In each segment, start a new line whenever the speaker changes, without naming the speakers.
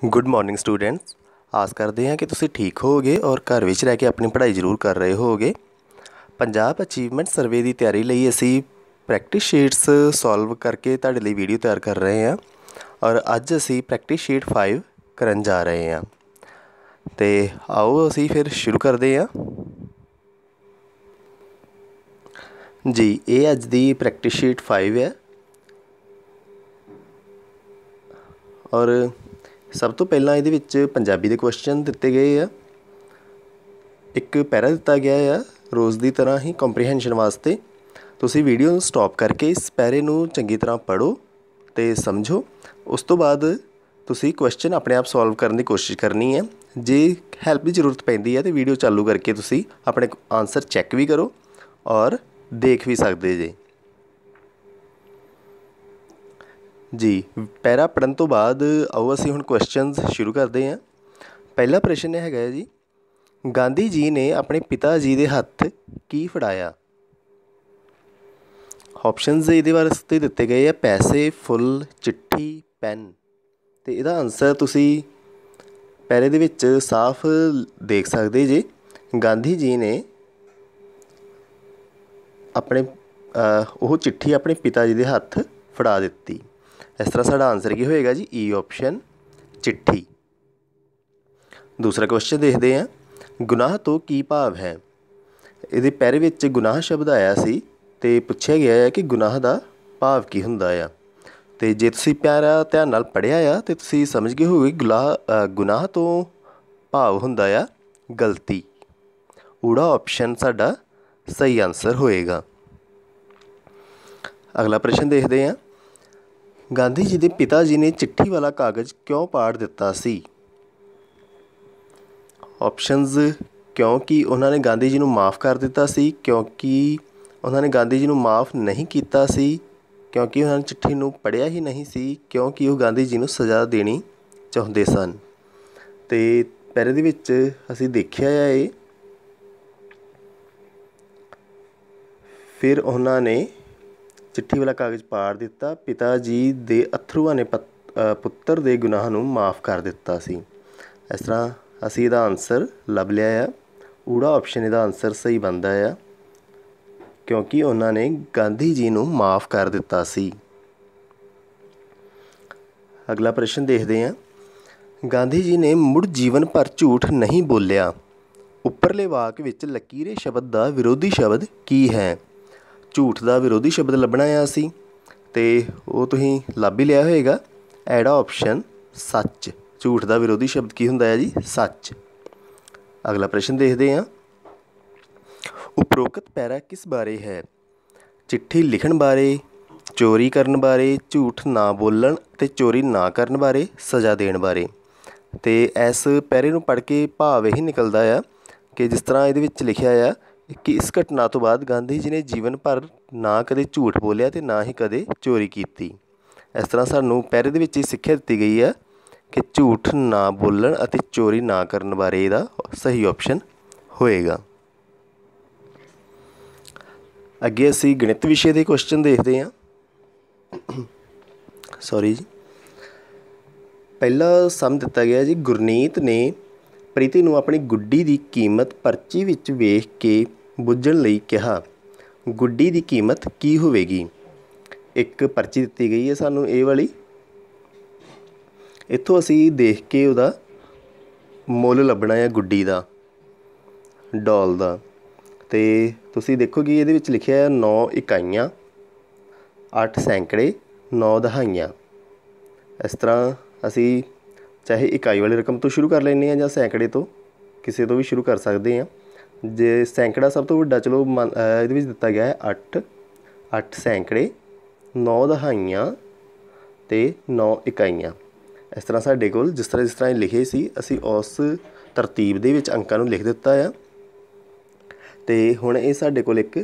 Good morning students. आस करते हैं कि तुसी ठीक होगे और घर विच रह के अपनी पढ़ाई जरूर कर रहे होगे। पंजाब अचीवमेंट सर्वे की तैयारी लई असी प्रैक्टिस शीट्स सॉल्व करके तुहाडे लई वीडियो तैयार कर रहे हैं और अज असी प्रैक्टिस शीट 5 करन जा रहे हैं। तो आओ असी फिर शुरू करते हैं जी। ये अज दी प्रैक्टिस शीट 5 है और सब तो पहला ये पंजाबी के क्वेश्चन दिते गए आ। एक पैरा दिता गया है रोज़ की तरह ही कॉम्प्रीहेंशन वास्ते। तुसी वीडियो नूं स्टॉप करके इस पैरे नूं चंगी तरह पढ़ो तो समझो। उस तो बाद तुसी क्वेश्चन अपने आप सॉल्व करने की कोशिश करनी है। जे हैल्प की जरूरत पैंदी है तो वीडियो चालू करके तुसी अपने आंसर चैक भी करो और देख भी सकते जे जी। पैरा पढ़न तो बाद आओ असी हुण क्वेश्चनस शुरू करते हैं। पहला प्रश्न है जी, गांधी जी ने अपने पिता जी के हत्थ की फड़ाया। ऑप्शनस ये वास्ते दिते गए हैं पैसे, फुल, चिट्ठी, पैन। तो यदा आंसर तुसी पैरे दे विच साफ देख सकते जे। गांधी जी ने अपने वो चिट्ठी अपने पिता जी के हत्थ फड़ा दिती। इस तरह साडा आंसर की होएगा जी, ई ऑप्शन चिट्ठी। दूसरा क्वेश्चन देखते हैं, गुनाह तो की भाव है। ये पैरे विच गुनाह शब्द आया सी ते पुछया गया है कि गुनाह का भाव की हुंदा आ। तो जे तुसी प्यारा ध्यान नाल पढ़िया आ तो तुसी समझ गए होगे गुनाह तो भाव हुंदा आ गलती। ऊड़ा ऑप्शन साडा सही आंसर होएगा। अगला प्रश्न देखते हैं, गांधी जी के पिता जी ने चिट्ठी वाला कागज़ क्यों पाड़ दिता सी। ऑप्शनस, क्योंकि उन्होंने गांधी जी को माफ़ कर दिता सी, क्योंकि उन्होंने गांधी जी को माफ़ नहीं किया सी, क्योंकि उन्होंने चिट्ठी को पढ़िया ही नहीं सी, क्योंकि वो गांधी जी को सज़ा देनी चाहते सन। तो पैरे दे विच असीं देखिया है फिर उन्होंने चिट्ठी वाला कागज़ पाड़ दिता। पिता जी दे अथरुआं ने पुत्र दे गुनाह नूं माफ़ कर दिता सी। इस तरह असीं इहदा आंसर लभ लिया आ। ऊड़ा ऑप्शन इहदा आंसर सही बनता है क्योंकि उन्होंने गांधी जी नूं माफ़ कर दिता सी। अगला प्रश्न देखते हैं, गांधी जी ने मुड़ जीवन भर झूठ नहीं बोलिया। उपरले वाक विच लकीरे शब्द का विरोधी शब्द की है। झूठ का विरोधी शब्द लभना आ सी ते वो तुसीं लभ ही लिया होएगा। एड़ा ऑप्शन सच। झूठ का विरोधी शब्द की हुंदा है जी, सच। अगला प्रश्न देखते हैं, उपरोक्त पैरा किस बारे है। चिट्ठी लिखण बारे, चोरी करन बारे, झूठ ना बोलन ते चोरी ना करन बारे, सज़ा देण बारे। तो इस पैरे नूं पढ़ के भाव यही निकलदा आ कि जिस तरह ये लिखिया आ कि इस घटना तो बाद गांधी जी ने जीवन भर ना कदे झूठ बोलिया ते ना ही कदे चोरी की। इस तरह सानूं पैरे दे विच सिक्ख्या दित्ती गई है कि झूठ ना बोलन अते चोरी ना करन बारे इहदा सही ऑप्शन होएगा। अगे असी गणित विषय के क्वेश्चन देखते हैं। सॉरी जी। पहला सम दिता गया जी, गुरनीत ने प्रीति नूं अपनी गुड्डी की कीमत परची विच वेख के बुझण लई कहा। गुड्डी की कीमत की होवेगी। एक परची दिती गई है सानूं ये वाली, इत्थों असी देख के उहदा मुल लभना है गुड्डी का, डॉल का। तो तुसी देखो कि ये लिखिया है 9 इकाइयाँ, 8 सैकड़े, 9 दहाइयाँ। इस तरह असी चाहे इकाई वाली रकम तो शुरू कर लें या सैकड़े तो किसी तो भी शुरू कर सकते हैं। जे सैकड़ा सब तो वड्डा चलो ये दिता गया है 8 सैकड़े, 9 दहाइयाँ ते 9 इकाइयाँ। इस तरह साडे कोल जिस तरह लिखे सी असी उस तरतीब दे विच अंकां नूं लिख दिता है। तो हुण ये साडे कोल एक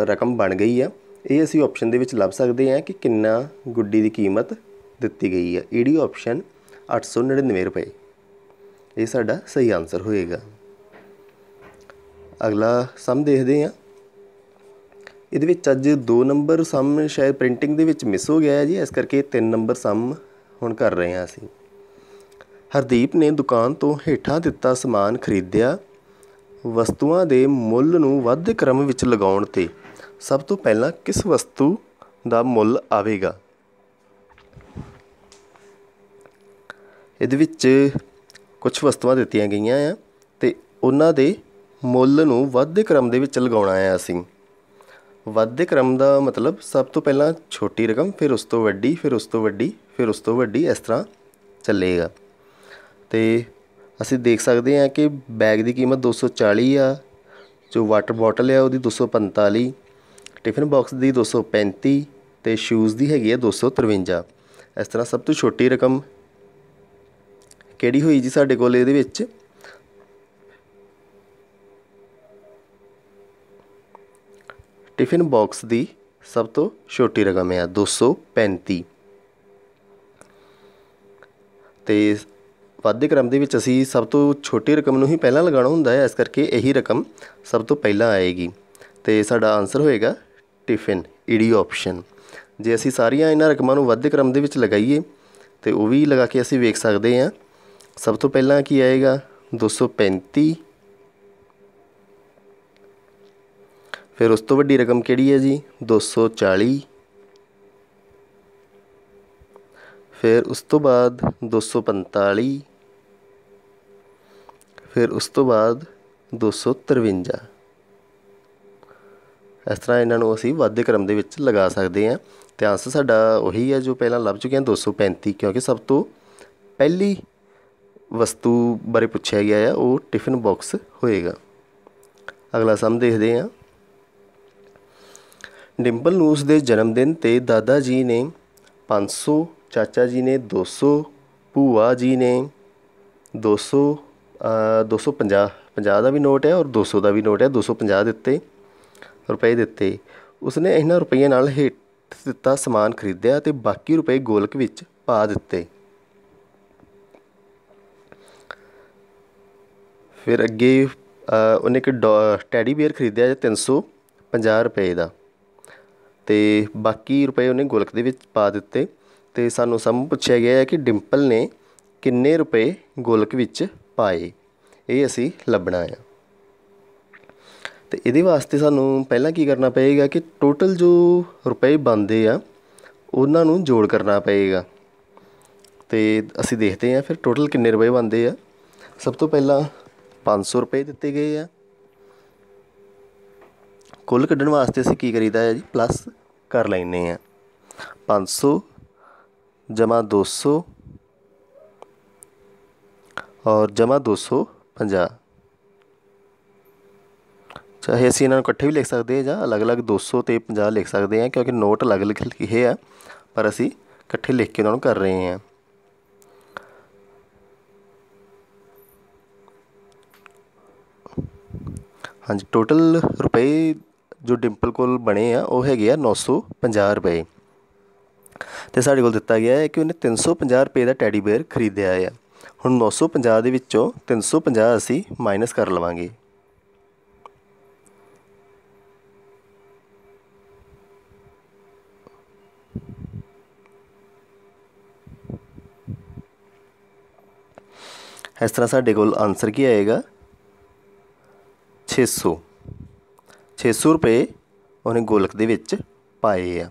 रकम बन गई है। ये असी ऑप्शन दे विच लभ सकते हैं कि किन्ना गुड्डी की कीमत दिती गई है। ईडी ऑप्शन 899 रुपए ये साडा सही आंसर होएगा। अगला सम देखते हैं, ये अज 2 नंबर सम शायद प्रिंटिंग दे विच मिस हो गया है जी, इस करके 3 नंबर सम हुण कर रहे हैं असीं। हरदीप ने दुकान तो हेठां दिता समान खरीदिया। वस्तुआं दे मुੱਲ ਨੂੰ ਵੱਧ क्रम ਵਿੱਚ ਲਗਾਉਣ 'ਤੇ ਸਭ ਤੋਂ ਪਹਿਲਾਂ ਕਿਸ ਵਸਤੂ ਦਾ ਮੁੱਲ ਆਵੇਗਾ? ਇਹਦੇ ਵਿੱਚ ਕੁਛ ਵਸਤੂਆਂ ਦਿੱਤੀਆਂ ਗਈਆਂ ਆ ਅਤੇ ਉਹਨਾਂ ਦੇ ਮੁੱਲ ਨੂੰ ਵੱਧਦੇ ਕ੍ਰਮ ਦੇ ਵਿੱਚ ਲਗਾਉਣਾ ਆ ਅਸੀਂ। ਵੱਧਦੇ ਕ੍ਰਮ ਦਾ ਮਤਲਬ ਸਭ ਤੋਂ ਪਹਿਲਾਂ ਛੋਟੀ ਰਕਮ, ਫਿਰ ਉਸ ਤੋਂ ਵੱਡੀ, ਫਿਰ ਉਸ ਤੋਂ ਵੱਡੀ, ਫਿਰ ਉਸ ਤੋਂ ਵੱਡੀ, ਇਸ ਤਰ੍ਹਾਂ ਚੱਲੇਗਾ। ਅਤੇ ਅਸੀਂ ਦੇਖ ਸਕਦੇ ਹਾਂ ਕਿ ਬੈਗ ਦੀ ਕੀਮਤ 240 ਆ, ਜੋ ਵਾਟਰ ਬੋਟਲ ਆ ਉਹਦੀ 245, ਟਿਫਨ ਬਾਕਸ ਦੀ 235 ਅਤੇ ਸ਼ੂਜ਼ ਦੀ ਹੈਗੀ ਆ 253। ਇਸ ਤਰ੍ਹਾਂ ਸਭ ਤੋਂ ਛੋਟੀ ਰਕਮ ਕਿਹੜੀ ਹੋਈ ਜੀ ਸਾਡੇ ਕੋਲ ਇਹਦੇ ਵਿੱਚ? ਟਿਫਨ ਬਾਕਸ ਦੀ ਸਭ ਤੋਂ ਛੋਟੀ ਰਕਮ ਆ 235। ਅਤੇ ਵੱਧਦੇ ਕ੍ਰਮ ਦੇ ਵਿੱਚ ਅਸੀਂ ਸਭ ਤੋਂ ਛੋਟੀ ਰਕਮ ਨੂੰ ਹੀ ਪਹਿਲਾਂ ਲਗਾਉਣਾ ਹੁੰਦਾ ਹੈ, ਇਸ ਕਰਕੇ ਇਹੀ ਰਕਮ ਸਭ ਤੋਂ ਪਹਿਲਾਂ ਆਏਗੀ ਅਤੇ ਸਾਡਾ ਆਨਸਰ ਹੋਏਗਾ ਟਿਫਨ, ਈਡੀ ਆਪਸ਼ਨ। ਜੇ ਅਸੀਂ ਸਾਰੀਆਂ ਇਹਨਾਂ ਰਕਮਾਂ ਨੂੰ ਵੱਧਦੇ ਕ੍ਰਮ ਦੇ ਵਿੱਚ ਲਗਾਈਏ ਅਤੇ ਉਹ ਵੀ ਲਗਾ ਕੇ ਅਸੀਂ ਵੇਖ ਸਕਦੇ ਹਾਂ। ਸਭ ਤੋਂ ਪਹਿਲਾਂ ਕੀ ਆਏਗਾ? 235। ਫਿਰ ਉਸ ਤੋਂ ਵੱਡੀ ਰਕਮ ਕਿਹੜੀ ਹੈ ਜੀ? 240। ਫਿਰ ਉਸ ਤੋਂ ਬਾਅਦ 245। ਫਿਰ ਉਸ ਤੋਂ ਬਾਅਦ 253। ਇਸ ਤਰ੍ਹਾਂ ਇਹਨਾਂ ਨੂੰ ਅਸੀਂ ਵੱਧਦੇ ਕ੍ਰਮ ਦੇ ਵਿੱਚ ਲਗਾ ਸਕਦੇ ਹਾਂ ਅਤੇ ਆਨਸਰ ਸਾਡਾ ਉਹੀ ਹੈ ਜੋ ਪਹਿਲਾਂ ਲੱਭ ਚੁੱਕੇ ਹਾਂ, 235, ਕਿਉਂਕਿ ਸਭ ਤੋਂ ਪਹਿਲੀ ਵਸਤੂ ਬਾਰੇ ਪੁੱਛਿਆ ਗਿਆ ਆ ਉਹ ਟਿਫਨ ਬਾਕਸ ਹੋਏਗਾ। ਅਗਲਾ ਸਮ ਦੇਖਦੇ ਹਾਂ। ਡਿੰਪਲ ਨੂੰ ਉਸਦੇ ਜਨਮ ਦਿਨ 'ਤੇ ਦਾਦਾ ਜੀ ਨੇ 500, ਚਾਚਾ ਜੀ ਨੇ 200, ਭੂਆ ਜੀ ਨੇ 200, 250, 50 ਦਾ ਵੀ ਨੋਟ ਹੈ ਔਰ 200 ਦਾ ਵੀ ਨੋਟ ਹੈ, 250 ਦਿੱਤੇ ਰੁਪਏ ਦਿੱਤੇ। ਉਸਨੇ ਇਹਨਾਂ ਰੁਪਈਆਂ ਨਾਲ ਹੇਠ ਦਿੱਤਾ ਸਮਾਨ ਖਰੀਦਿਆ ਅਤੇ ਬਾਕੀ ਰੁਪਏ ਗੋਲਕ ਵਿੱਚ ਪਾ ਦਿੱਤੇ। ਫਿਰ ਅੱਗੇ ਉਹਨੇ ਇੱਕ ਟੈਡੀ ਬੀਅਰ ਖਰੀਦਿਆ 350 ਰੁਪਏ ਦਾ ਅਤੇ ਬਾਕੀ ਰੁਪਏ ਉਹਨੇ ਗੋਲਕ ਦੇ ਵਿੱਚ ਪਾ ਦਿੱਤੇ। ਅਤੇ ਸਾਨੂੰ ਸਮ ਪੁੱਛਿਆ ਗਿਆ ਹੈ ਕਿ ਡਿੰਪਲ ਨੇ ਕਿੰਨੇ ਰੁਪਏ ਗੋਲਕ ਵਿੱਚ ਪਾਏ, ਇਹ ਅਸੀਂ ਲੱਭਣਾ ਆ। ਅਤੇ ਇਹਦੇ ਵਾਸਤੇ ਸਾਨੂੰ ਪਹਿਲਾਂ ਕੀ ਕਰਨਾ ਪਏਗਾ ਕਿ ਟੋਟਲ ਜੋ ਰੁਪਏ ਬਣਦੇ ਆ ਉਹਨਾਂ ਨੂੰ ਜੋੜ ਕਰਨਾ ਪਏਗਾ। ਅਤੇ ਅਸੀਂ ਦੇਖਦੇ ਹਾਂ ਫਿਰ ਟੋਟਲ ਕਿੰਨੇ ਰੁਪਏ ਬਣਦੇ ਆ। ਸਭ ਤੋਂ ਪਹਿਲਾਂ 500 ਰੁਪਏ ਦਿੱਤੇ ਗਏ ਆ। ਕੁੱਲ ਕੱਢਣ ਵਾਸਤੇ ਅਸੀਂ ਕੀ ਕਰੀਦਾ ਹੈ ਜੀ? ਪਲੱਸ ਕਰ ਲੈਂਦੇ ਹਾਂ। 500 ਜਮ੍ਹਾਂ 200 ਔਰ ਜਮ੍ਹਾਂ 250। ਚਾਹੇ ਅਸੀਂ ਇਹਨਾਂ ਨੂੰ ਇਕੱਠੇ ਵੀ ਲਿਖ ਸਕਦੇ ਹਾਂ ਜਾਂ ਅਲੱਗ-ਅਲੱਗ 200 ਅਤੇ 50 ਲਿਖ ਸਕਦੇ ਹਾਂ, ਕਿਉਂਕਿ ਨੋਟ ਅਲੱਗ-ਅਲੱਗ ਲਿਖੇ ਆ, ਪਰ ਅਸੀਂ ਇਕੱਠੇ ਲਿਖ ਕੇ ਉਹਨਾਂ ਨੂੰ ਕਰ ਰਹੇ ਹਾਂ। ਹਾਂਜੀ, ਟੋਟਲ ਰੁਪਏ ਜੋ ਡਿੰਪਲ ਕੋਲ ਬਣੇ ਆ ਉਹ ਹੈਗੇ ਆ 950 ਰੁਪਏ। ਅਤੇ ਸਾਡੇ ਕੋਲ ਦਿੱਤਾ ਗਿਆ ਹੈ ਕਿ ਉਹਨੇ 350 ਰੁਪਏ ਦਾ ਟੈਡੀ ਬੀਅਰ ਖਰੀਦਿਆ ਆ। ਹੁਣ 950 ਦੇ ਵਿੱਚੋਂ 350 ਅਸੀਂ ਮਾਈਨਸ ਕਰ ਲਵਾਂਗੇ। ਇਸ ਤਰ੍ਹਾਂ ਸਾਡੇ ਕੋਲ ਆਨਸਰ ਕੀ ਆਏਗਾ? 600। 600 ਰੁਪਏ ਉਹਨੇ ਗੋਲਕ ਦੇ ਵਿੱਚ ਪਾਏ ਆ।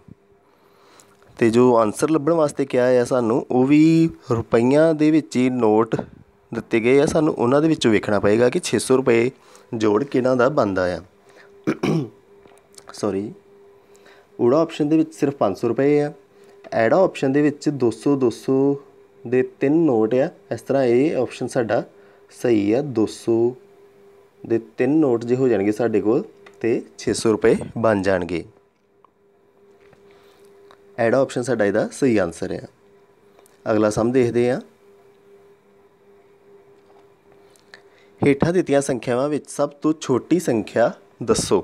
ਅਤੇ ਜੋ ਆਨਸਰ ਲੱਭਣ ਵਾਸਤੇ ਕਿਹਾ ਆ ਸਾਨੂੰ, ਉਹ ਵੀ ਰੁਪਈਆਂ ਦੇ ਵਿੱਚ ਹੀ ਨੋਟ ਦਿੱਤੇ ਗਏ ਆ। ਸਾਨੂੰ ਉਹਨਾਂ ਦੇ ਵਿੱਚੋਂ ਵੇਖਣਾ ਪਏਗਾ ਕਿ 600 ਰੁਪਏ ਜੋੜ ਕਿਹਨਾਂ ਦਾ ਬਣਦਾ ਆ। ਸੋਰੀ, ਊੜਾ ਆਪਸ਼ਨ ਦੇ ਵਿੱਚ ਸਿਰਫ 500 ਰੁਪਏ ਆ। ਐੜਾ ਆਪਸ਼ਨ ਦੇ ਵਿੱਚ 200, 200 ਦੇ 3 ਨੋਟ ਆ। ਇਸ ਤਰ੍ਹਾਂ ਇਹ ਆਪਸ਼ਨ ਸਾਡਾ ਸਹੀ ਆ। 200 ਦੇ 3 ਨੋਟ ਜੇ ਹੋ ਜਾਣਗੇ ਸਾਡੇ ਕੋਲ ਅਤੇ 600 ਰੁਪਏ ਬਣ ਜਾਣਗੇ। ਐੜਾ ਆਪਸ਼ਨ ਸਾਡਾ ਇਹਦਾ ਸਹੀ ਆਨਸਰ ਆ। ਅਗਲਾ ਸਮ ਦੇਖਦੇ ਹਾਂ। ਹੇਠਾਂ ਦਿੱਤੀਆਂ ਸੰਖਿਆਵਾਂ ਵਿੱਚ ਸਭ ਤੋਂ ਛੋਟੀ ਸੰਖਿਆ ਦੱਸੋ।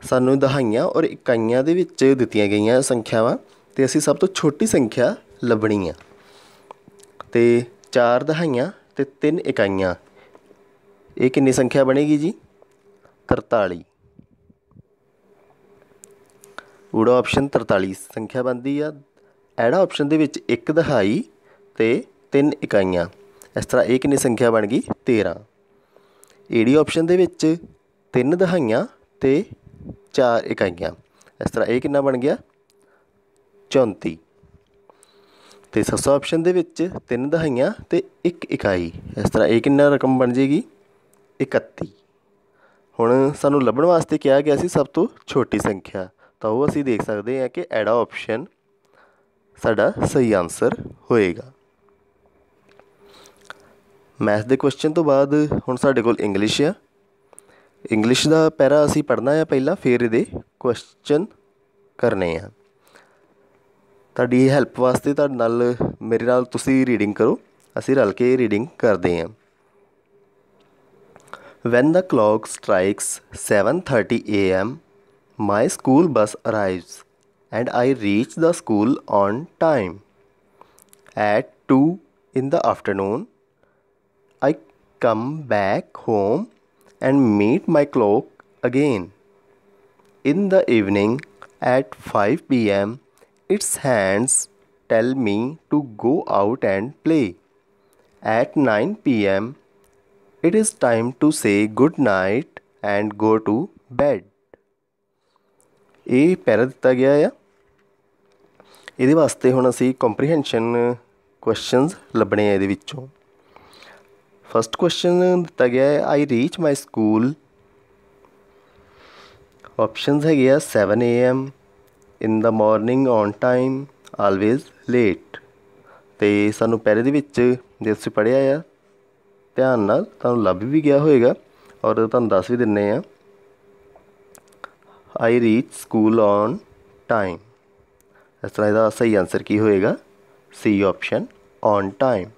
ਸਾਨੂੰ ਦਹਾਈਆਂ ਔਰ ਇਕਾਈਆਂ ਦੇ ਵਿੱਚ ਦਿੱਤੀਆਂ ਗਈਆਂ ਸੰਖਿਆਵਾਂ ਅਤੇ ਅਸੀਂ ਸਭ ਤੋਂ ਛੋਟੀ ਸੰਖਿਆ ਲੱਭਣੀ ਆ। ਅਤੇ 4 ਦਹਾਈਆਂ ਅਤੇ 3 ਇਕਾਈਆਂ, ਇਹ ਕਿੰਨੀ ਸੰਖਿਆ ਬਣੇਗੀ ਜੀ? 43। ਊੜਾ ਆਪਸ਼ਨ 43 ਸੰਖਿਆ ਬਣਦੀ ਆ। ਐੜਾ ਆਪਸ਼ਨ ਦੇ ਵਿੱਚ 1 ਦਹਾਈ ਅਤੇ 3 ਇਕਾਈਆਂ, ਇਸ ਤਰ੍ਹਾਂ ਇਹ ਕਿੰਨੀ ਸੰਖਿਆ ਬਣ ਗਈ 13। ਏੜੀ ਆਪਸ਼ਨ ਦੇ ਵਿੱਚ 3 ਦਹਾਈਆਂ ਅਤੇ 4 ਇਕਾਈਆਂ, ਇਸ ਤਰ੍ਹਾਂ ਇਹ ਕਿੰਨਾ ਬਣ ਗਿਆ 34। ਅਤੇ ਸੱਸਾ ਆਪਸ਼ਨ ਦੇ ਵਿੱਚ 3 ਦਹਾਈਆਂ ਅਤੇ 1 ਇਕਾਈ, ਇਸ ਤਰ੍ਹਾਂ ਇਹ ਕਿੰਨਾ ਰਕਮ ਬਣ ਜਾਏਗੀ 31। ਹੁਣ ਸਾਨੂੰ ਲੱਭਣ ਵਾਸਤੇ ਕਿਹਾ ਗਿਆ ਸੀ ਸਭ ਤੋਂ ਛੋਟੀ ਸੰਖਿਆ, ਤਾਂ ਉਹ ਅਸੀਂ ਦੇਖ ਸਕਦੇ ਹਾਂ ਕਿ ਐੜਾ ਆਪਸ਼ਨ ਸਾਡਾ ਸਹੀ ਆਨਸਰ ਹੋਏਗਾ। ਮੈਥ ਦੇ ਕੁਐਸਚਨ ਤੋਂ ਬਾਅਦ ਹੁਣ ਸਾਡੇ ਕੋਲ ਇੰਗਲਿਸ਼ ਆ। ਇੰਗਲਿਸ਼ ਦਾ ਪੈਰਾ ਅਸੀਂ ਪੜ੍ਹਨਾ ਆ ਪਹਿਲਾਂ, ਫਿਰ ਇਹਦੇ ਕੁਐਸਚਨ ਕਰਨੇ ਆ। ਤੁਹਾਡੀ ਹੈਲਪ ਵਾਸਤੇ ਤੁਹਾਡੇ ਨਾਲ ਮੇਰੇ ਨਾਲ ਤੁਸੀਂ ਰੀਡਿੰਗ ਕਰੋ, ਅਸੀਂ ਰਲ ਕੇ ਰੀਡਿੰਗ ਕਰਦੇ ਹਾਂ। When the clock strikes 7:30 a.m., my school bus arrives and I reach the school on time. At 2 in the afternoon, I come back home and meet my clock again. In the evening at 5 p.m., its hands tell me to go out and play. At 9 p.m., it is time to say good night and go to bed. ਇਹ ਪੈਰਾ ਦਿੱਤਾ ਗਿਆ ਆ। ਇਹਦੇ ਵਾਸਤੇ ਹੁਣ ਅਸੀਂ comprehension questions ਲੱਭਣੇ ਆ ਇਹਦੇ ਵਿੱਚੋਂ। ਫਸਟ ਕੁਐਸਚਨ ਦਿੱਤਾ ਗਿਆ ਹੈ ਆਈ ਰੀਚ ਮਾਈ ਸਕੂਲ। ਆਪਸ਼ਨਸ ਹੈਗੇ ਆ 7 AM, in the morning, on time, always late. ਅਤੇ ਸਾਨੂੰ ਪੈਰੇ ਦੇ ਵਿੱਚ ਜੇ ਤੁਸੀਂ ਪੜ੍ਹਿਆ ਆ ਧਿਆਨ ਨਾਲ ਤੁਹਾਨੂੰ ਲੱਭ ਵੀ ਗਿਆ ਹੋਏਗਾ ਔਰ ਤੁਹਾਨੂੰ ਦੱਸ ਵੀ ਦਿੰਦੇ ਹਾਂ। I reach school on time, ਇਸ ਤਰ੍ਹਾਂ ਇਹਦਾ ਸਹੀ ਆਨਸਰ ਕੀ ਹੋਏਗਾ C option on time.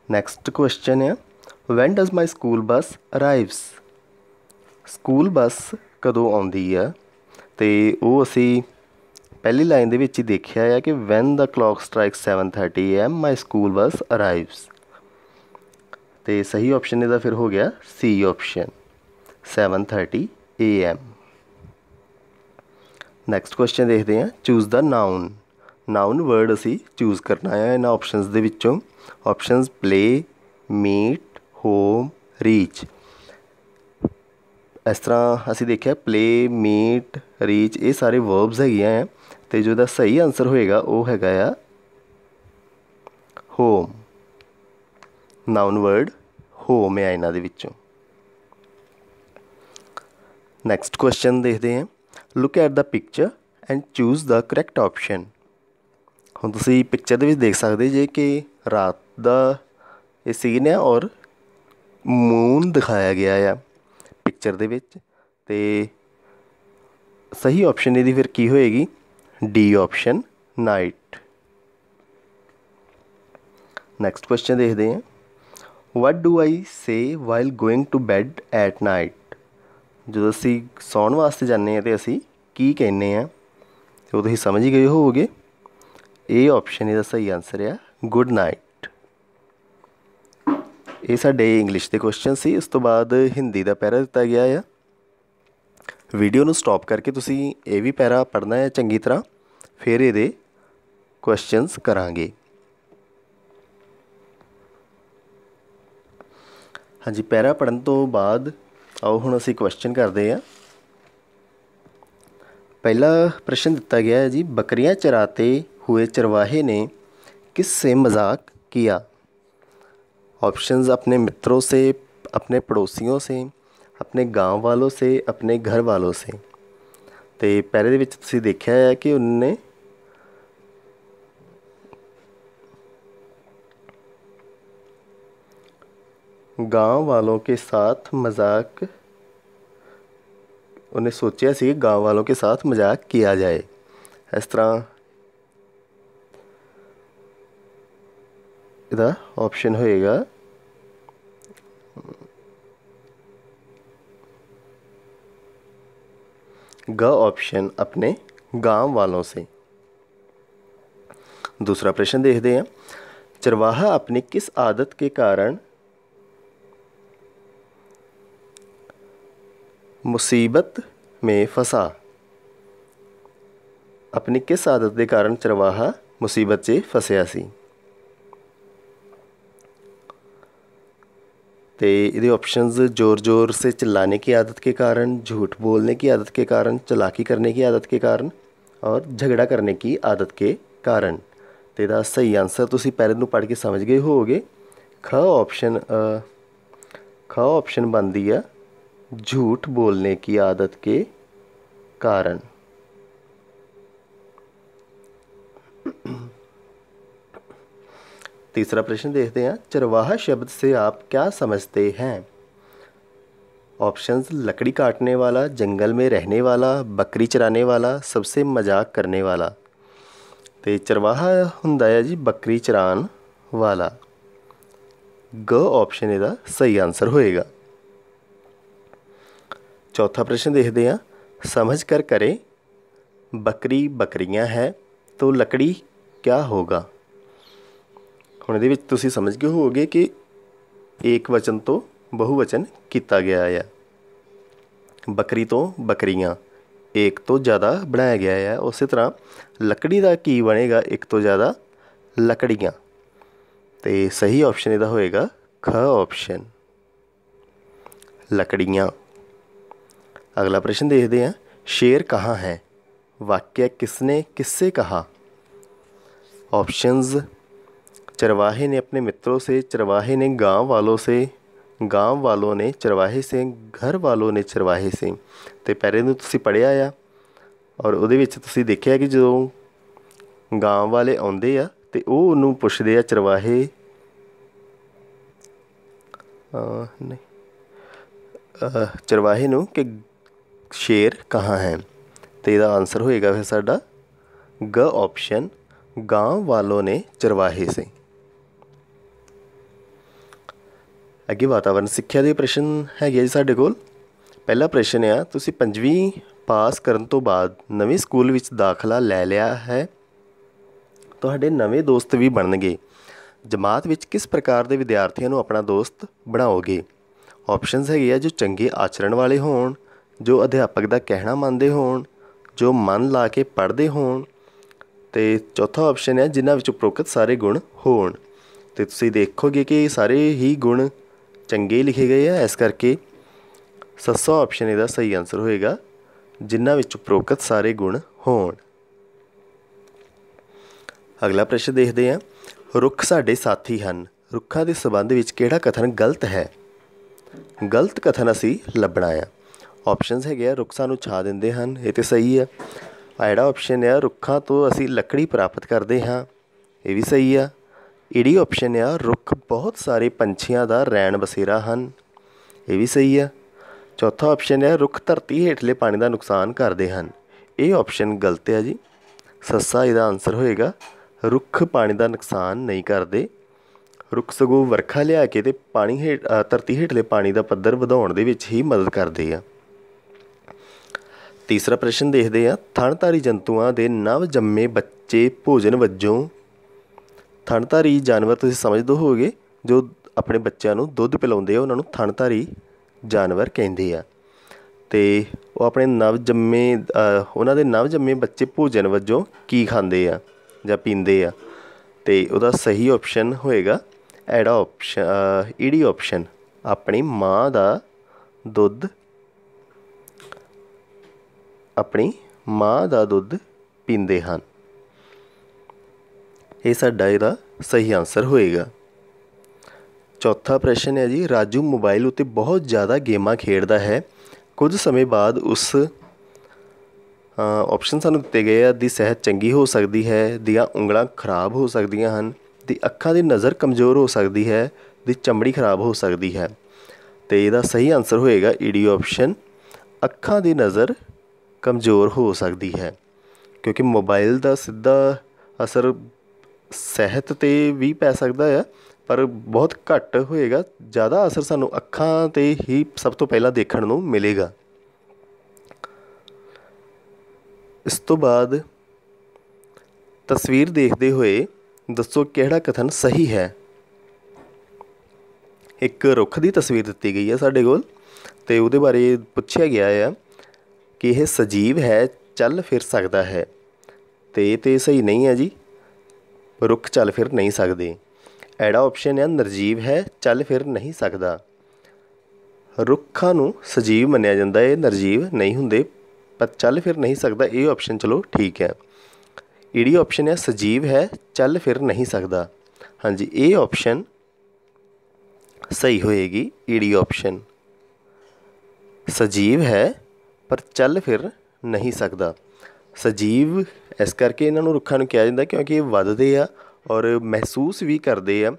Next question ਆ when does my school bus arrives. School bus ਕਦੋਂ ਆਉਂਦੀ ਆ, ਅਤੇ ਉਹ ਅਸੀਂ ਪਹਿਲੀ ਲਾਈਨ ਦੇ ਵਿੱਚ ਹੀ ਦੇਖਿਆ ਆ ਕਿ when the clock strike 7:30 AM my school bus arrives. ਅਤੇ ਸਹੀ ਆਪਸ਼ਨ ਇਹਦਾ ਫਿਰ ਹੋ ਗਿਆ ਸੀ ਆਪਸ਼ਨ 7:30 AM। ਨੈਕਸਟ ਕੁਐਸਚਨ ਦੇਖਦੇ ਹਾਂ choose the noun. Noun word ਅਸੀਂ ਚੂਜ਼ ਕਰਨਾ ਆ ਇਹਨਾਂ ਆਪਸ਼ਨਸ ਦੇ ਵਿੱਚੋਂ। Options play, meet, home, reach. ਇਸ ਤਰ੍ਹਾਂ ਅਸੀਂ ਦੇਖਿਆ ਪਲੇ, ਮੀਟ, ਰੀਚ ਇਹ ਸਾਰੇ ਵਰਬਸ ਹੈਗੀਆਂ ਆ, ਅਤੇ ਜੋ ਇਹਦਾ ਸਹੀ ਆਨਸਰ ਹੋਏਗਾ ਉਹ ਹੈਗਾ ਆ ਹੋਮ। ਨਾਊਨ ਵਰਡ ਹੋਮ ਆ ਇਹਨਾਂ ਦੇ ਵਿੱਚੋਂ। ਨੈਕਸਟ ਕੁਐਸਚਨ ਦੇਖਦੇ ਹਾਂ look at the picture and choose the correct option. ਹੁਣ ਤੁਸੀਂ ਪਿਕਚਰ ਦੇ ਵਿੱਚ ਦੇਖ ਸਕਦੇ ਜੇ ਕਿ ਰਾਤ ਦਾ ਇਹ ਸੀਨ ਆ ਔਰ ਮੂਨ ਦਿਖਾਇਆ ਗਿਆ ਆ ਪਿਕਚਰ ਦੇ ਵਿੱਚ, ਅਤੇ ਸਹੀ ਆਪਸ਼ਨ ਇਹਦੀ ਫਿਰ ਕੀ ਹੋਏਗੀ D option night. Next question ਦੇਖਦੇ ਹਾਂ what do I say while going to bed at night. ਜਦੋਂ ਅਸੀਂ ਸੌਣ ਵਾਸਤੇ ਜਾਂਦੇ ਹਾਂ ਤਾਂ ਅਸੀਂ ਕੀ ਕਹਿੰਦੇ ਹਾਂ, ਉਹ ਤੁਸੀਂ ਸਮਝ ਹੀ ਗਏ ਹੋਵੋਗੇ। ਇਹ ਆਪਸ਼ਨ ਇਹਦਾ ਸਹੀ ਆਨਸਰ ਆ ਗੁੱਡ ਨਾਈਟ। ਇਹ ਸਾਡੇ ਇੰਗਲਿਸ਼ ਦੇ ਕੁਐਸਚਨ ਸੀ। ਉਸ ਤੋਂ ਬਾਅਦ ਹਿੰਦੀ ਦਾ ਪੈਰਾ ਦਿੱਤਾ ਗਿਆ ਆ। ਵੀਡੀਓ ਨੂੰ ਸਟੋਪ ਕਰਕੇ ਤੁਸੀਂ ਇਹ ਵੀ ਪੈਰਾ ਪੜ੍ਹਨਾ ਹੈ ਚੰਗੀ ਤਰ੍ਹਾਂ, ਫਿਰ ਇਹਦੇ ਕੁਐਸਚਨਸ ਕਰਾਂਗੇ। ਹਾਂਜੀ, ਪੈਰਾ ਪੜ੍ਹਨ ਤੋਂ ਬਾਅਦ ਆਓ ਹੁਣ ਅਸੀਂ ਕੁਐਸਚਨ ਕਰਦੇ ਹਾਂ। ਪਹਿਲਾ ਪ੍ਰਸ਼ਨ ਦਿੱਤਾ ਗਿਆ है जी बकरियां चराते हुए चरवाहे ने किससे मजाक किया। ऑप्शंस अपने मित्रों से, अपने पड़ोसियों से, अपने गांव वालों से, अपने घर वालों से। तो पहले ਦੇ ਵਿੱਚ ਤੁਸੀਂ ਦੇਖਿਆ ਹੈ ਕਿ उन्होंने गांव वालों के साथ मजाक उन्हें सोचा सी गाँव वालों के साथ मजाक किया जाए। इस तरह इसका ऑप्शन होएगा ग ऑप्शन अपने गांव वालों से। दूसरा प्रश्न देखते हैं चरवाहा अपनी किस आदत के कारण मुसीबत में फंसा। अपनी किस आदत के कारण चरवाहा मुसीबत 'ਚ फसिया सी। तो ये ऑप्शंस ज़ोर ज़ोर से चिल्लाने की आदत के कारण, झूठ बोलने की आदत के कारण, चालाकी करने की आदत के कारण और झगड़ा करने की आदत के कारण। तो इसका सही आंसर तुसी पहले नूं पढ़ के समझ गए होवोगे। ख ऑप्शन बनती है झूठ बोलने की आदत के कारण। तीसरा प्रश्न देखते हैं, चरवाहा शब्द से आप क्या समझते हैं। ऑप्शंस लकड़ी काटने वाला, जंगल में रहने वाला, बकरी चराने वाला, सबसे मजाक करने वाला। तो चरवाहा हुंदा है जी बकरी चरान वाला। ग ऑप्शन इसका सही आंसर होएगा। चौथा प्रश्न देखते हैं, समझ कर करें, बकरी बकरियां है तो लकड़ी क्या होगा। हुण इहदे विच तुसीं समझ गए होवोगे कि एक वचन तो बहुवचन किया गया है। बकरी तो बकरियां एक तो ज़्यादा बनाया गया है। उस तरह लकड़ी का की बनेगा, एक तो ज़्यादा लकड़ियाँ। तो सही ऑप्शन इसका होएगा ख ऑप्शन लकड़ियाँ। अगला प्रश्न देखते हैं, शेर कहाँ है, वाक्य किसने किससे कहा। ऑप्शंस चरवाहे ने अपने मित्रों से, चरवाहे ने गांव वालों से, गांव वालों ने चरवाहे से, घर वालों ने चरवाहे से। तो पहले नूं तुसीं पढ़िया आ और उहदे विच तुसीं देखिया कि जो गांव वाले आउंदे आ ते ओह उहनूं पुछदे आ चरवाहे नहीं चरवाहे नूं कि शेर कहाँ है। तो इसका आंसर होएगा फिर साडा ग ऑप्शन गांव वालों ने चरवाहे से। अगे वातावरण सिक्ख्या के प्रश्न है जी साडे कोल। पहला प्रश्न आ, तुसीं 5वीं पास करन तो बाद नवें स्कूल विच दाखला लै लिया है, तुहाडे नवे दोस्त भी बनणगे, जमात विच किस प्रकार के विद्यार्थियों नूं अपना दोस्त बनाओगे। ऑप्शनस है जो चंगे आचरण वाले होण, जो अध्यापक का कहना मानते होण, जो मन ला के पढ़ते होण। तो चौथा ऑप्शन है जिन्हां विच उपरोक्त सारे गुण होण। तो तुसीं देखोगे कि सारे ही गुण चंगे लिखे गए हैं, इस करके सस्सा ऑप्शन इसका सही आंसर होएगा जिन्हां विच उपरोक्त सारे गुण होण। अगला प्रश्न देखते हैं, रुख साडे साथी हन, रुखां दे संबंध विच किहड़ा कथन गलत है। गलत कथन असी लभना है। ऑप्शनस है रुख सानू छा दिंदे हन, ये तो सही है। जिहड़ा ऑप्शन है रुखां तो असी लकड़ी प्राप्त करते हाँ, ये भी सही है। इहड़ी ऑप्शन है रुख बहुत सारे पंछियों का रैन बसेरा हन, ये भी सही है। चौथा ऑप्शन है रुख धरती हेठले पानी का नुकसान करते हैं, ये ऑप्शन गलत है जी। सस्सा इसका आंसर होएगा रुख पानी का नुकसान नहीं करते, रुख सगों वरखा लिया के ते पानी धरती हेठले पानी का पद्धर वधाउण दे विच ही मदद करते हैं। तीसरा प्रश्न देखते हैं, थणधारी जंतुओं के नव जम्मे बच्चे भोजन वजों, थणधारी जानवर तुसीं समझदे होवोगे जो अपने बच्चों को दुध पिलाउंदे उन्होंने थणधारी जानवर कहते हैं। तो वो अपने नव जम्मे उन्होंने नव जम्मे बच्चे भोजन वजों की खाते हैं या पींदे आ। तो वह सही ऑप्शन होएगा एड़ा ऑप्शन ईडी ऑप्शन अपनी माँ का दुध, अपनी माँ का दुध पींदे हैं, ये साडा इहदा सही आंसर होएगा। चौथा प्रश्न है जी, राजू मोबाइल उत्ते बहुत ज़्यादा गेमां खेडदा है, कुछ समय बाद उस ऑप्शन सानूं दिते गए आ, दी सेहत चंगी हो सकती है, दियां उंगलां खराब हो सकदियां हन, दी अक्खां दी नज़र कमज़ोर हो सकती है, दी चमड़ी खराब हो सकती है। तो इसदा सही आंसर होएगा ईडी ऑप्शन अक्खां दी नज़र कमज़ोर हो सकती है, क्योंकि मोबाइल का सीधा असर सेहत ते भी पै सकता है पर बहुत घट होएगा, ज़्यादा असर सानू अक्खां ते ही सब तो पहला देखण नूं मिलेगा। इस तो बाद तस्वीर देखते हुए दसो किहड़ा कथन सही है। एक रुख की तस्वीर दी गई है साडे कोल ते उहदे बारे पुछया गया है कि यह सजीव है, चल फिर सकता है, तो ये तो सही नहीं है जी। रुख चल फिर नहीं सकते। एड़ा ऑप्शन है निर्जीव है, चल फिर नहीं सकता। रुखां नूं सजीव मन्निया जाता है, निर्जीव नहीं हुंदे, पर चल फिर नहीं सकता। ये ऑप्शन चलो ठीक है। ईडी ऑप्शन है सजीव है, चल फिर नहीं सकता। हाँ जी, ये ऑप्शन सही होएगी। ईडी ऑप्शन सजीव है पर चल फिर नहीं सकता। सजीव इस करके इन्हों रुखां नूं कहा जाता क्योंकि ये वधदे आ और महसूस भी करते हैं।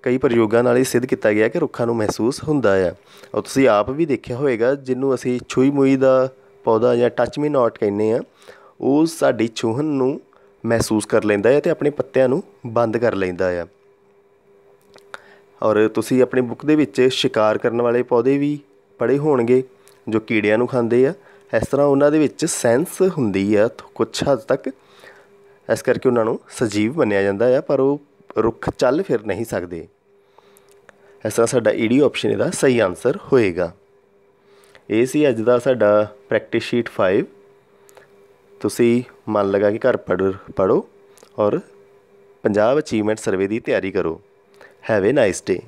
कई प्रयोगों नाल सिद्ध किया गया कि रुखां नूं महसूस हुंदा है। और तुसीं आप भी देखिया होएगा जिन्हों असीं छुई मुई दा पौधा या टच मी नॉट कहने आ, वो साडी छूहन नूं महसूस कर लैंदा है ते अपने पत्तिਆਂ नूं बंद कर लैंदा है। और तुसीं अपनी बुक दे विच शिकार करने वाले पौधे भी पढ़े होणगे जो कीड़िਆਂ नूं खांदे आ। इस तरह उन्हां दे विच सेंस हुंदी आ कुछ हद तक, इस करके उन्हां नूं सजीव मन्निया जांदा है, पर वो रुख चल फिर नहीं सकते। इस तरह साडा ईडी ऑप्शन इहदा सही आंसर होएगा। ये सी अज दा साडा प्रैक्टिस शीट 5। तुसीं मन लगा के घर पढ़ो और पंजाब अचीवमेंट सर्वे की तैयारी करो। Have a nice day.